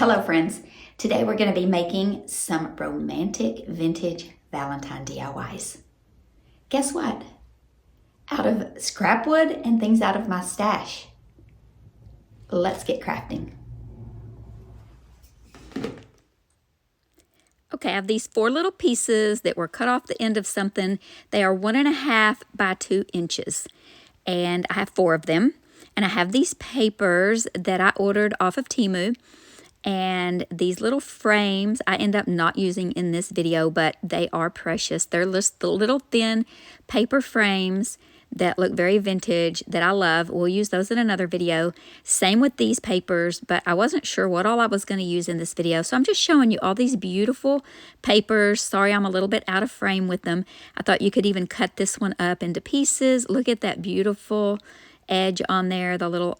Hello friends, today we're going to be making some Romantic Vintage Valentine DIYs. Guess what? Out of scrap wood and things out of my stash. Let's get crafting. Okay, I have these 4 little pieces that were cut off the end of something. They are 1.5 by 2 inches. And I have 4 of them. And I have these papers that I ordered off of Temu. And these little frames I end up not using in this video, but they are precious. They're just the little thin paper frames that look very vintage that I love. We'll use those in another video. Same with these papers, but I wasn't sure what all I was going to use in this video. So I'm just showing you all these beautiful papers. Sorry, I'm a little bit out of frame with them. I thought you could even cut this one up into pieces. Look at that beautiful edge on there, the little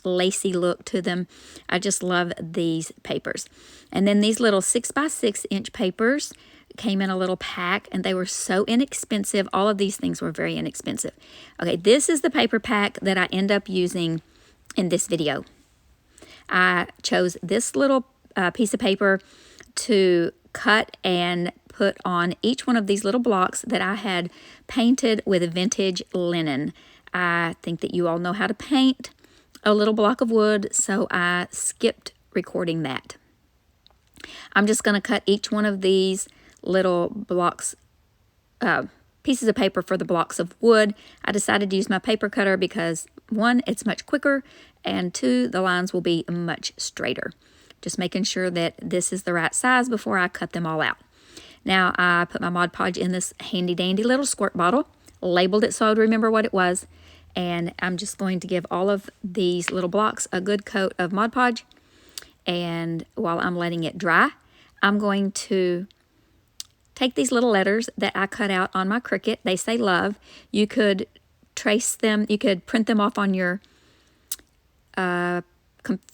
lacy look to them. I just love these papers. And then these little 6 by 6 inch papers came in a little pack, and they were so inexpensive. All of these things were very inexpensive. Okay, this is the paper pack that I end up using in this video. I chose this little piece of paper to cut and put on each one of these little blocks that I had painted with vintage linen. I think that you all know how to paint a little block of wood, so I skipped recording that. I'm just going to cut each one of these little blocks, pieces of paper for the blocks of wood. I decided to use my paper cutter because 1, it's much quicker, and 2, the lines will be much straighter. Just making sure that this is the right size before I cut them all out. Now I put my Mod Podge in this handy dandy little squirt bottle, labeled it so I would remember what it was, and I'm just going to give all of these little blocks a good coat of Mod Podge. And while I'm letting it dry, I'm going to take these little letters that I cut out on my Cricut. They say love. You could trace them, you could print them off on your,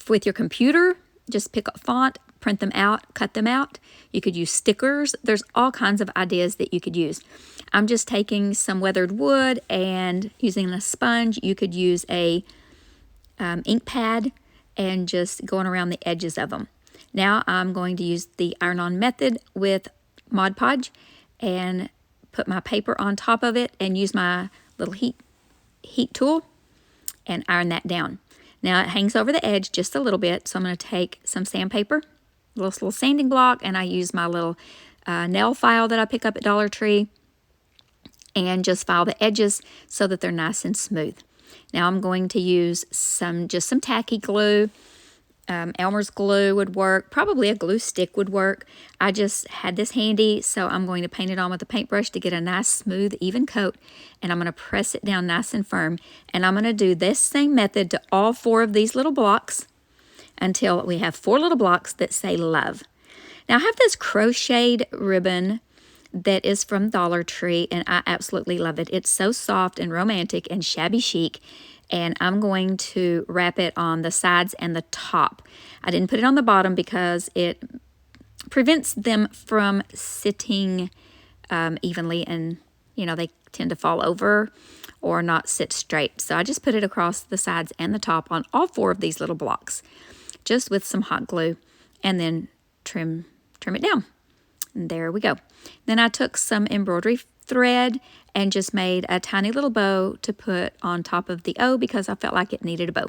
with your computer. Just pick a font, print them out, cut them out. You could use stickers. There's all kinds of ideas that you could use. I'm just taking some weathered wood and using a sponge. You could use a ink pad and just going around the edges of them. Now I'm going to use the iron-on method with Mod Podge and put my paper on top of it and use my little heat tool and iron that down. Now it hangs over the edge just a little bit, so I'm going to take some sandpaper, a little sanding block, and I use my little nail file that I pick up at Dollar Tree and just file the edges so that they're nice and smooth. Now I'm going to use just some tacky glue. Elmer's glue would work. Probably a glue stick would work. I just had this handy, so I'm going to paint it on with a paintbrush to get a nice, smooth, even coat. And I'm going to press it down nice and firm. And I'm going to do this same method to all 4 of these little blocks until we have 4 little blocks that say love. Now I have this crocheted ribbon that is from Dollar Tree, and I absolutely love it. It's so soft and romantic and shabby chic. And I'm going to wrap it on the sides and the top. I didn't put it on the bottom because it prevents them from sitting evenly, and they tend to fall over or not sit straight. So I just put it across the sides and the top on all 4 of these little blocks, just with some hot glue, and then trim it down. And there we go. Then I took some embroidery thread and just made a tiny little bow to put on top of the O because I felt like it needed a bow.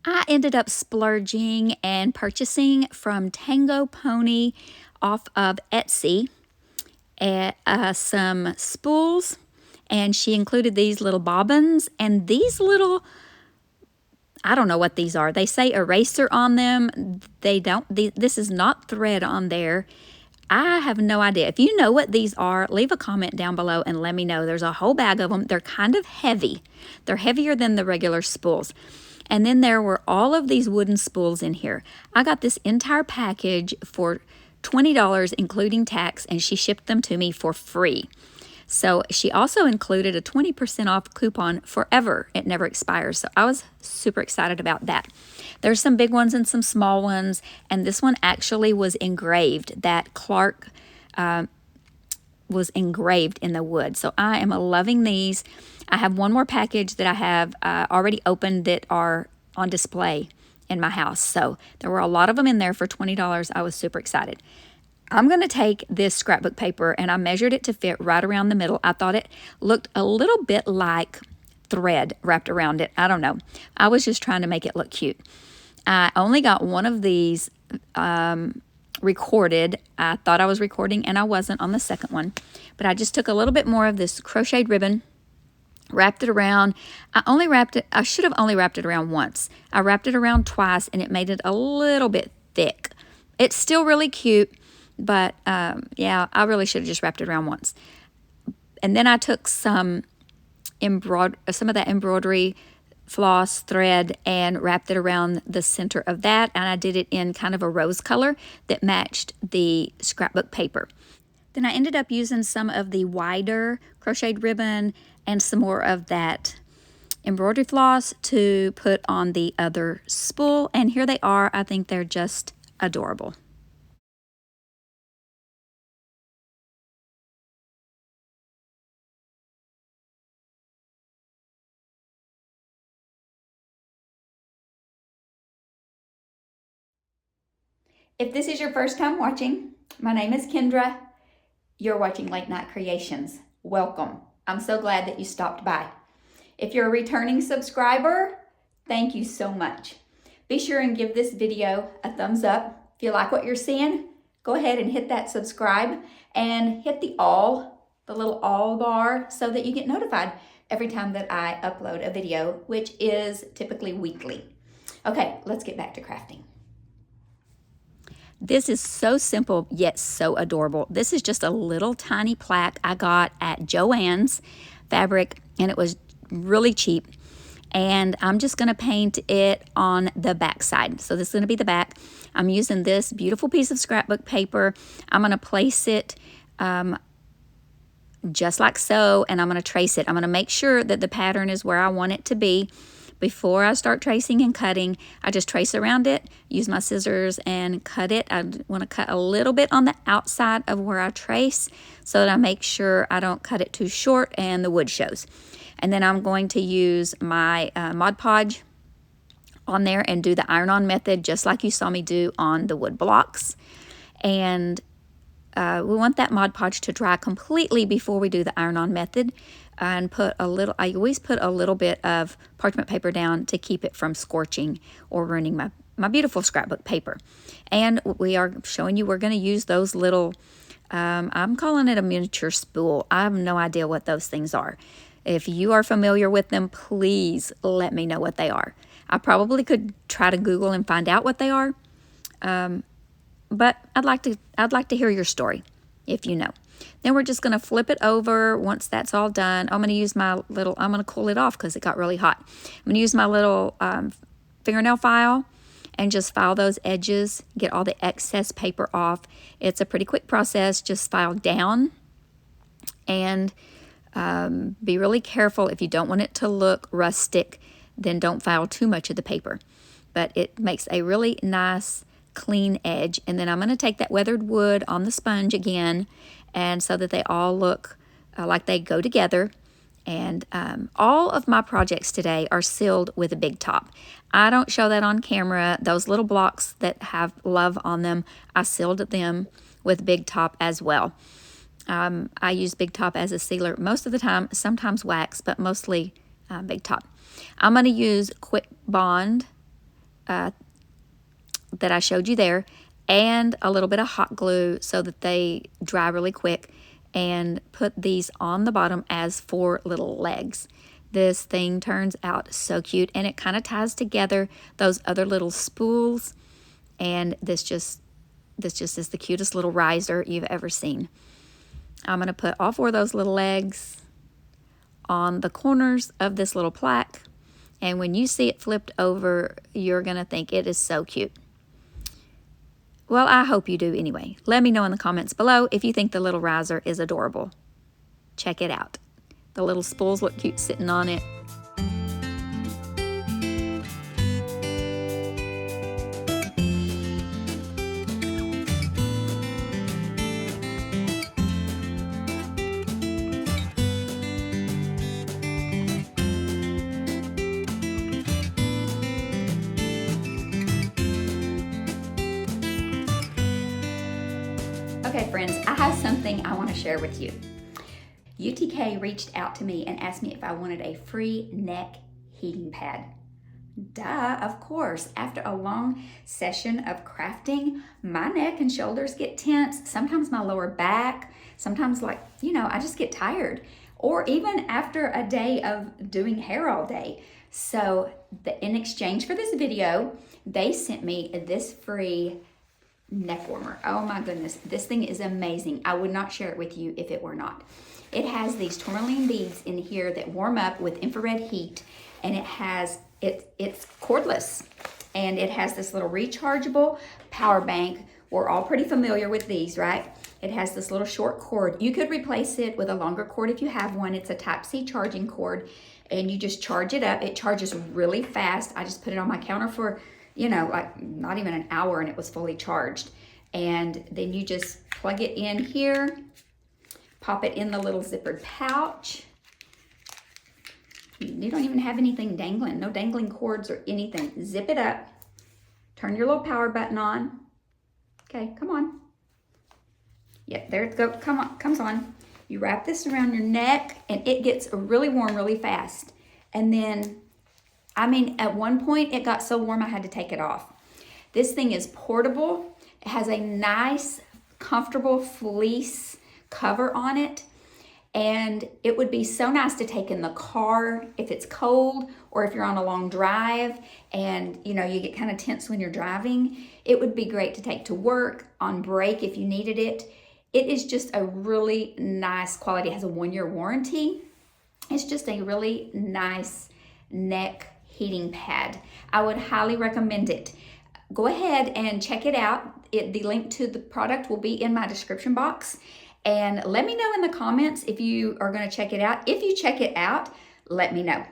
I ended up splurging and purchasing from Tango Pony off of Etsy some spools, and she included these little bobbins and these little, I don't know what these are. They say eraser on them. This is not thread on there. I have no idea. If you know what these are, leave a comment down below and let me know. There's a whole bag of them. They're kind of heavy. They're heavier than the regular spools. And then there were all of these wooden spools in here. I got this entire package for $20, including tax, and she shipped them to me for free. So she also included a 20% off coupon forever. It never expires. So I was super excited about that. There's some big ones and some small ones, and this one actually was engraved. That Clark was engraved in the wood. So I am loving these. I have one more package that I have already opened that are on display in my house. So there were a lot of them in there for $20. I was super excited. I'm going to take this scrapbook paper and I measured it to fit right around the middle. I thought it looked a little bit like thread wrapped around it. I don't know. I was just trying to make it look cute. I only got one of these recorded. I thought I was recording and I wasn't on the second one. But I just took a little bit more of this crocheted ribbon, wrapped it around. I should have only wrapped it around once. I wrapped it around twice and it made it a little bit thick. It's still really cute, but yeah, I really should have just wrapped it around once. And then I took some of that embroidery floss thread and wrapped it around the center of that, and I did it in kind of a rose color that matched the scrapbook paper. Then I ended up using some of the wider crocheted ribbon and some more of that embroidery floss to put on the other spool, and here they are. I think they're just adorable. If this is your first time watching, my name is Kendra. You're watching Late Night Creations. Welcome. I'm so glad that you stopped by. If you're a returning subscriber, thank you so much. Be sure and give this video a thumbs up. If you like what you're seeing, go ahead and hit that subscribe and hit the little all bar so that you get notified every time that I upload a video, which is typically weekly. Okay, let's get back to crafting. This is so simple, yet so adorable. This is just a little tiny plaque I got at Joann's Fabric, and it was really cheap. And I'm just going to paint it on the back side. So this is going to be the back. I'm using this beautiful piece of scrapbook paper. I'm going to place it just like so, and I'm going to trace it. I'm going to make sure that the pattern is where I want it to be. Before I start tracing and cutting, I just trace around it, use my scissors and cut it. I want to cut a little bit on the outside of where I trace so that I make sure I don't cut it too short and the wood shows. And then I'm going to use my Mod Podge on there and do the iron-on method just like you saw me do on the wood blocks. And we want that Mod Podge to dry completely before we do the iron-on method. And I always put a little bit of parchment paper down to keep it from scorching or ruining my beautiful scrapbook paper. And we are showing you we're going to use those little, I'm calling it a miniature spool. I have no idea what those things are. If you are familiar with them, please let me know what they are. I probably could try to Google and find out what they are, but I'd like to hear your story if you know. Then we're just going to flip it over once that's all done. I'm going to use I'm going to cool it off because it got really hot. I'm going to use my little fingernail file and just file those edges, get all the excess paper off. It's a pretty quick process. Just file down and be really careful. If you don't want it to look rustic, then don't file too much of the paper. But it makes a really nice clean edge. And then I'm going to take that weathered wood on the sponge again, and so that they all look like they go together. And all of my projects today are sealed with a big top. I don't show that on camera. Those little blocks that have love on them, I sealed them with big top as well. I use big top as a sealer most of the time, sometimes wax, but mostly big top. I'm going to use Quick Bond that I showed you there, and a little bit of hot glue so that they dry really quick, and put these on the bottom as 4 little legs. This thing turns out so cute, and it kind of ties together those other little spools, and this just is the cutest little riser you've ever seen. I'm going to put all 4 of those little legs on the corners of this little plaque, and when you see it flipped over, you're going to think it is so cute. Well, I hope you do anyway. Let me know in the comments below if you think the little riser is adorable. Ciao. check it out. The little spools look cute sitting on it. Okay friends, I have something I want to share with you. UTK reached out to me and asked me if I wanted a free neck heating pad. Duh, of course. After a long session of crafting, my neck and shoulders get tense. Sometimes my lower back, sometimes I just get tired. Or even after a day of doing hair all day. So in exchange for this video, they sent me this free neck warmer. Oh my goodness, this thing is amazing. I would not share it with you if it were not. It has these tourmaline beads in here that warm up with infrared heat, and it's cordless, and it has this little rechargeable power bank. We're all pretty familiar with these, right? It has this little short cord. You could replace it with a longer cord if you have one. It's a Type-C charging cord, and you just charge it up. It charges really fast. I just put it on my counter for like not even an hour, and it was fully charged. And then you just plug it in here, pop it in the little zippered pouch. You don't even have anything dangling, no dangling cords or anything. Zip it up, turn your little power button on. Okay, come on. Yep, there it goes, comes on. You wrap this around your neck, and it gets really warm really fast. And then at one point, it got so warm I had to take it off. This thing is portable. It has a nice, comfortable fleece cover on it. And it would be so nice to take in the car if it's cold, or if you're on a long drive and you get kind of tense when you're driving. It would be great to take to work, on break if you needed it. It is just a really nice quality. It has a 1-year warranty. It's just a really nice neck heating pad. I would highly recommend it. Go ahead and check it out. The link to the product will be in my description box. And let me know in the comments if you are going to check it out. If you check it out, let me know.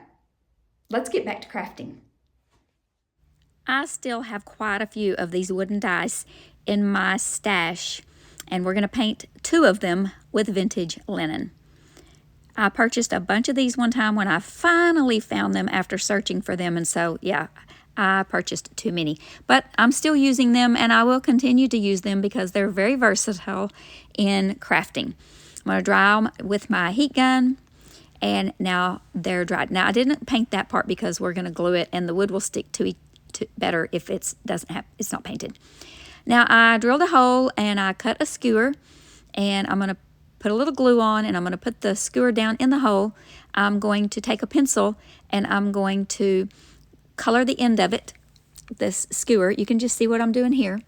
Let's get back to crafting. I still have quite a few of these wooden dice in my stash, and we're going to paint 2 of them with vintage linen. I purchased a bunch of these one time when I finally found them after searching for them, and so yeah, I purchased too many. But I'm still using them, and I will continue to use them because they're very versatile in crafting. I'm going to dry them with my heat gun, and now they're dried. Now I didn't paint that part because we're going to glue it, and the wood will stick to better if it's not painted. Now I drilled a hole and I cut a skewer, and I'm going to put a little glue on, and I'm going to put the skewer down in the hole. I'm going to take a pencil, and I'm going to color the end of it, this skewer. You can just see what I'm doing here.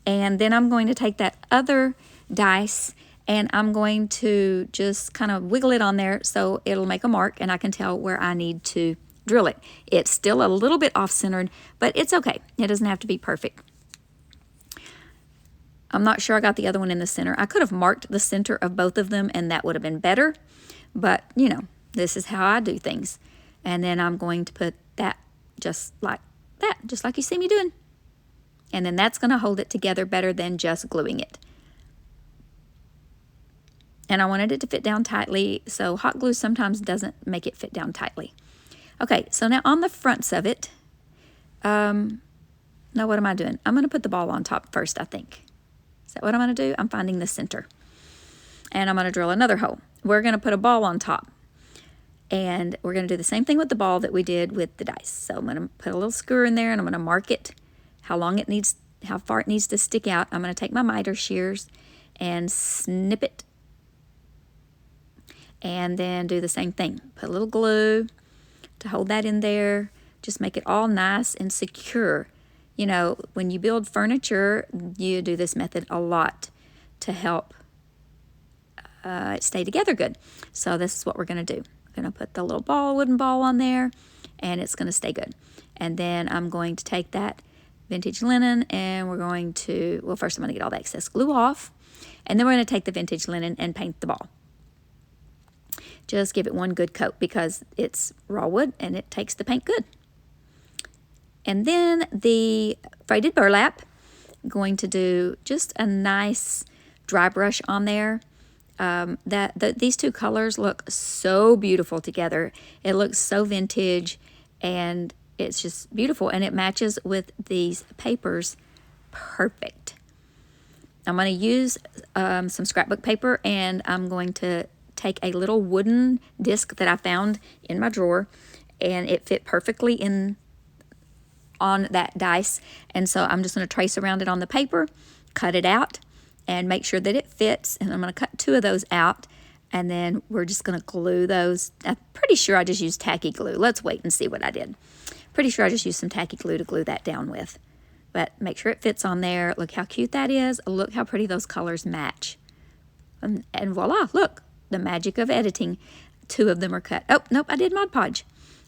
And then I'm going to take that other dice, and I'm going to just kind of wiggle it on there so it'll make a mark, and I can tell where I need to drill it. It's still a little bit off-centered, but it's okay. It doesn't have to be perfect. I'm not sure I got the other one in the center. I could have marked the center of both of them, and that would have been better. But, this is how I do things. And then I'm going to put that just like that, just like you see me doing. And then that's going to hold it together better than just gluing it. And I wanted it to fit down tightly, so hot glue sometimes doesn't make it fit down tightly. Okay, so now on the fronts of it, now what am I doing? I'm going to put the ball on top first, I think. Is that what I'm going to do? I'm finding the center. And I'm going to drill another hole. We're going to put a ball on top. And we're going to do the same thing with the ball that we did with the dice. So I'm going to put a little skewer in there, and I'm going to mark it, how far it needs to stick out. I'm going to take my miter shears and snip it. And then do the same thing. Put a little glue to hold that in there. Just make it all nice and secure. When you build furniture, you do this method a lot to help it stay together good. So this is what we're going to do. We're going to put the little wooden ball on there, and it's going to stay good. And then I'm going to take that vintage linen, and we're going to, well, first I'm going to get all the excess glue off, and then we're going to take the vintage linen and paint the ball. Just give it one good coat because it's raw wood and it takes the paint good. And then the braided burlap, going to do just a nice dry brush on there. These two colors look so beautiful together. It looks so vintage and it's just beautiful, and it matches with these papers perfect. I'm going to use some scrapbook paper, and I'm going to take a little wooden disc that I found in my drawer, and it fit perfectly on that dice. And so I'm just going to trace around it on the paper, cut it out, and make sure that it fits. And I'm going to cut 2 of those out, and then we're just going to glue those. I'm pretty sure I just used tacky glue. Let's wait and see what I did. Pretty sure I just used some tacky glue to glue that down with. But make sure it fits on there. Look how cute that is. Look how pretty those colors match. And voila, look, the magic of editing. 2 of them are cut. Oh, nope, I did Mod Podge.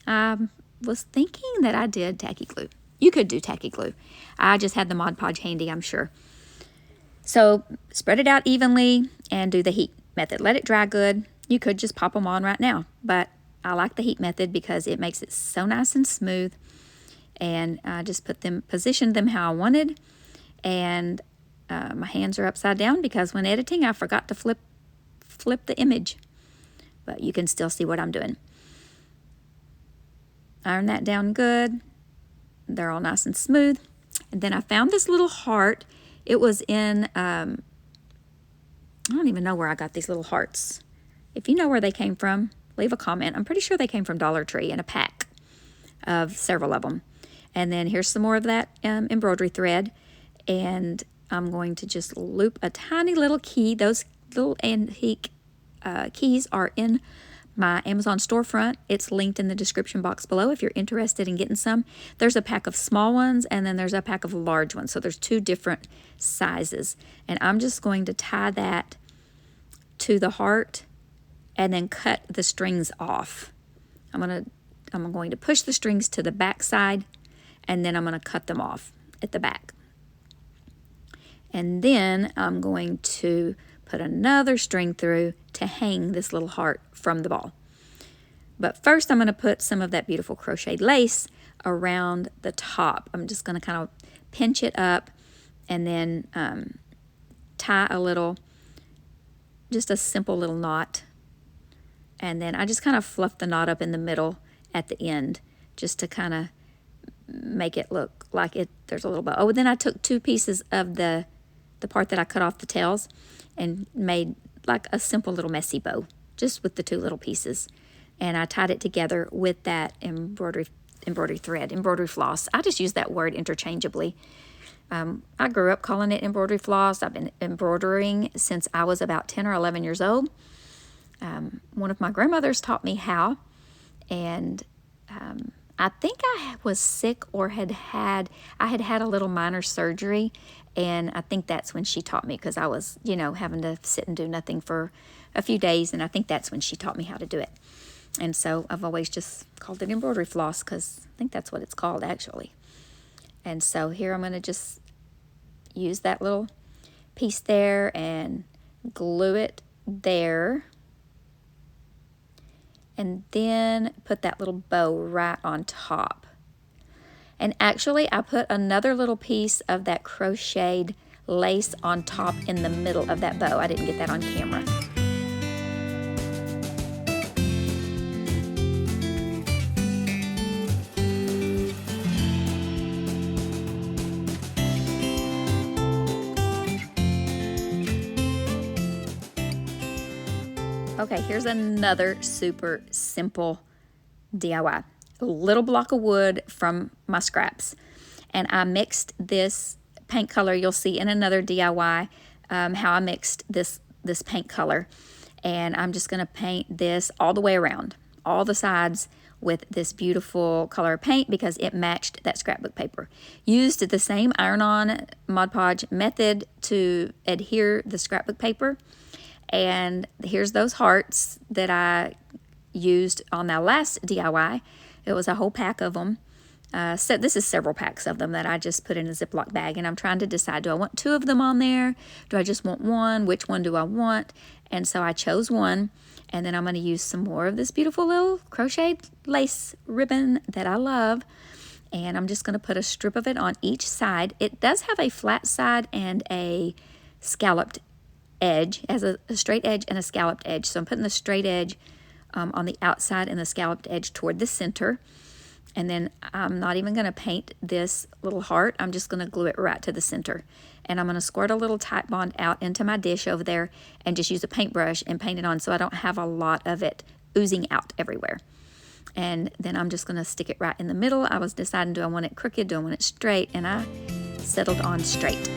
I was thinking that I did tacky glue. You could do tacky glue. I just had the Mod Podge handy, I'm sure. So spread it out evenly and do the heat method. Let it dry good. You could just pop them on right now, but I like the heat method because it makes it so nice and smooth. And I just positioned them how I wanted. And my hands are upside down because when editing, I forgot to flip the image. But you can still see what I'm doing. Iron that down good. They're all nice and smooth. And then I found this little heart. It was in, I don't even know where I got these little hearts. If you know where they came from, leave a comment. I'm pretty sure they came from Dollar Tree in a pack of several of them. And then here's some more of that embroidery thread. And I'm going to just loop a tiny little key. Those little antique keys are in my Amazon storefront. It's linked in the description box below if you're interested in getting some. There's a pack of small ones and then there's a pack of large ones. So there's 2 different sizes. And I'm just going to tie that to the heart and then cut the strings off. I'm going to push the strings to the back side, and then I'm going to cut them off at the back. And then I'm going to put another string through to hang this little heart from the ball. But first I'm going to put some of that beautiful crocheted lace around the top. I'm just going to kind of pinch it up and then tie a little, just a simple little knot. And then I just kind of fluff the knot up in the middle at the end just to kind of make it look like there's a little bow. Oh, then I took 2 pieces of the part that I cut off the tails and made like a simple little messy bow just with the 2 little pieces. And I tied it together with that embroidery thread, embroidery floss. I just use that word interchangeably. I grew up calling it embroidery floss. I've been embroidering since I was about 10 or 11 years old. One of my grandmothers taught me how, and I think I was sick or I had had a little minor surgery, and I think that's when she taught me, because I was, having to sit and do nothing for a few days, and I think that's when she taught me how to do it. And so I've always just called it embroidery floss, because I think that's what it's called actually. And so here I'm going to just use that little piece there and glue it there. And then put that little bow right on top. And actually I put another little piece of that crocheted lace on top in the middle of that bow. I didn't get that on camera. Okay, here's another super simple DIY. A little block of wood from my scraps. And I mixed this paint color. You'll see in another DIY how I mixed this paint color. And I'm just going to paint this all the way around, all the sides, with this beautiful color of paint because it matched that scrapbook paper. Used the same iron-on Mod Podge method to adhere the scrapbook paper. And here's those hearts that I used on that last DIY. It was a whole pack of them. So this is several packs of them that I just put in a Ziploc bag, and I'm trying to decide, do I want 2 of them on there? Do I just want one? Which one do I want? And so I chose one, and then I'm going to use some more of this beautiful little crocheted lace ribbon that I love, and I'm just going to put a strip of it on each side. It does have a flat side and a scalloped edge. It has a straight edge and a scalloped edge, so I'm putting the straight edge on the outside and the scalloped edge toward the center. And then I'm not even going to paint this little heart. I'm just going to glue it right to the center. And I'm going to squirt a little Titebond out into my dish over there and just use a paintbrush and paint it on so I don't have a lot of it oozing out everywhere. And then I'm just going to stick it right in the middle. I was deciding, do I want it crooked, do I want it straight? And I settled on straight.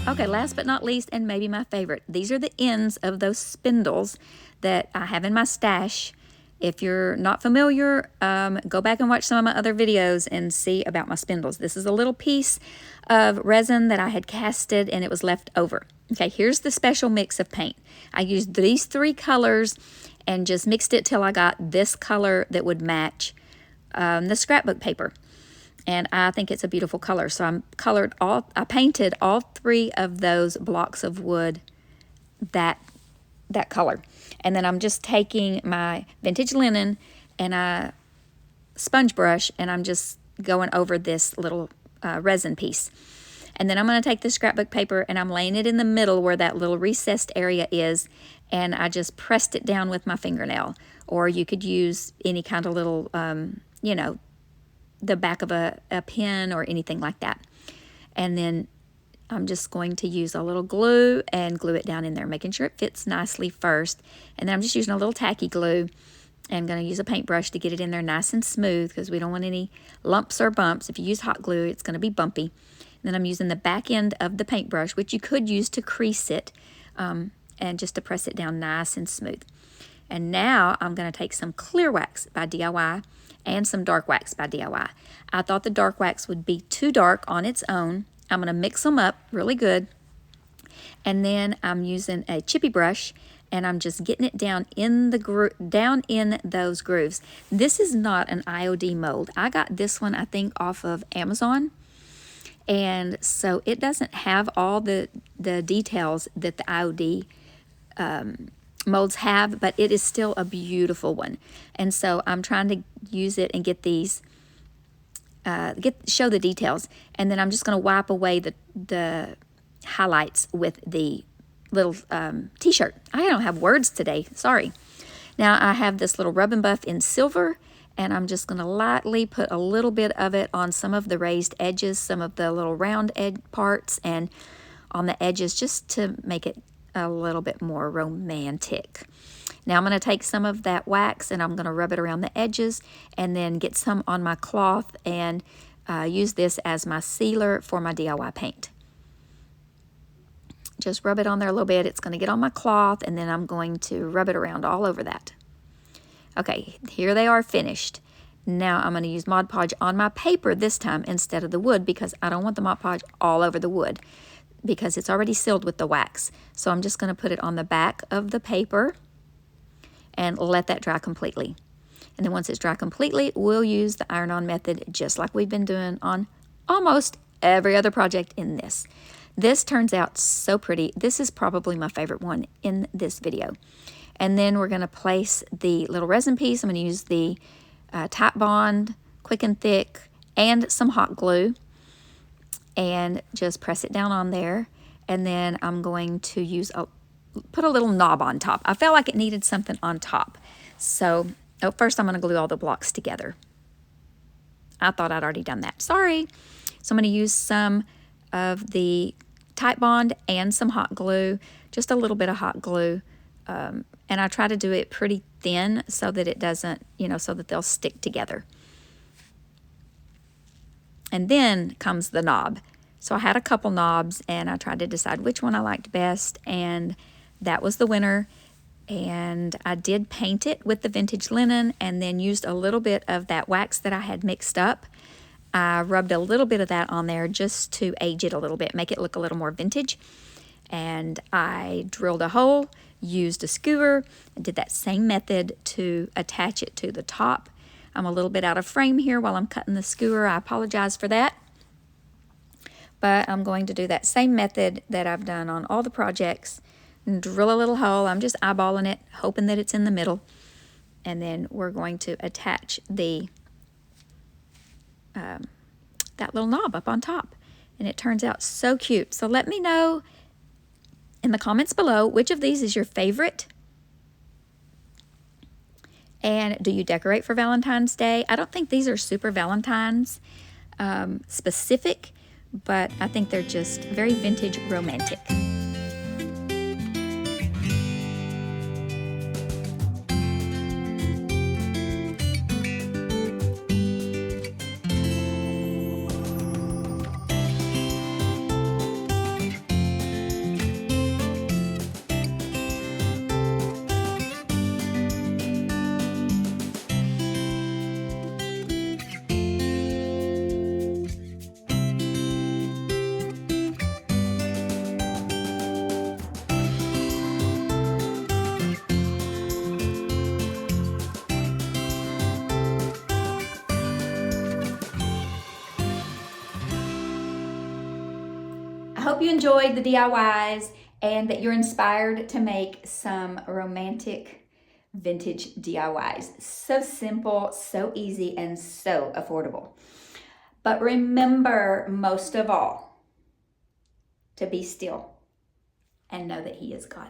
Okay, last but not least, and maybe my favorite, these are the ends of those spindles that I have in my stash. If you're not familiar, go back and watch some of my other videos and see about my spindles. This is a little piece of resin that I had casted and it was left over. Okay, here's the special mix of paint. I used these 3 colors and just mixed it till I got this color that would match the scrapbook paper. And I think it's a beautiful color. So I painted all 3 of those blocks of wood that color. And then I'm just taking my vintage linen and a sponge brush and I'm just going over this little resin piece. And then I'm going to take the scrapbook paper and I'm laying it in the middle where that little recessed area is, and I just pressed it down with my fingernail. Or you could use any kind of little, you know, the back of a pen or anything like that. And then I'm just going to use a little glue and glue it down in there, making sure it fits nicely first. And then I'm just using a little tacky glue and going to use a paintbrush to get it in there nice and smooth because we don't want any lumps or bumps. If you use hot glue, it's going to be bumpy. And then I'm using the back end of the paintbrush, which you could use to crease it, and just to press it down nice and smooth. And now I'm going to take some clear wax by DIY and some dark wax by DIY. I thought the dark wax would be too dark on its own. I'm going to mix them up really good. And then I'm using a chippy brush and I'm just getting it down in those grooves. This is not an IOD mold. I got this one, I think, off of Amazon. And so it doesn't have all the details that the IOD molds have, but it is still a beautiful one. And so I'm trying to use it and get these show the details, and then I'm just going to wipe away the highlights with the little t-shirt. I don't have words today, sorry. Now I have this little rub and buff in silver, and I'm just going to lightly put a little bit of it on some of the raised edges, some of the little round edge parts, and on the edges, just to make it a little bit more romantic. Now I'm going to take some of that wax and I'm going to rub it around the edges and then get some on my cloth and use this as my sealer for my DIY paint. Just rub it on there a little bit. It's going to get on my cloth and then I'm going to rub it around all over that. Okay, here they are finished. Now I'm going to use Mod Podge on my paper this time instead of the wood because I don't want the Mod Podge all over the wood because it's already sealed with the wax. So I'm just going to put it on the back of the paper and let that dry completely. And then once it's dry completely, we'll use the iron-on method just like we've been doing on almost every other project in this. This turns out so pretty. This is probably my favorite one in this video. And then we're going to place the little resin piece. I'm going to use the Titebond Quick and Thick and some hot glue and just press it down on there. And then I'm going to put a little knob on top. I felt like it needed something on top. So first I'm going to glue all the blocks together. I thought I'd already done that. Sorry. So I'm going to use some of the Titebond and some hot glue, just a little bit of hot glue. And I try to do it pretty thin so that it doesn't, so that they'll stick together. And then comes the knob. So I had a couple knobs and I tried to decide which one I liked best, and that was the winner. And I did paint it with the vintage linen and then used a little bit of that wax that I had mixed up I rubbed a little bit of that on there just to age it a little bit, make it look a little more vintage. And I drilled a hole, used a skewer, and did that same method to attach it to the top. I'm a little bit out of frame here while I'm cutting the skewer. I apologize for that. But I'm going to do that same method that I've done on all the projects. And drill a little hole. I'm just eyeballing it, hoping that it's in the middle. And then we're going to attach the that little knob up on top. And it turns out so cute. So let me know in the comments below which of these is your favorite. And do you decorate for Valentine's Day? I don't think these are super Valentine's specific, but I think they're just very vintage romantic. I hope you enjoyed the DIYs and that you're inspired to make some romantic vintage DIYs. So simple, so easy, and so affordable. But remember, most of all, to be still and know that He is God.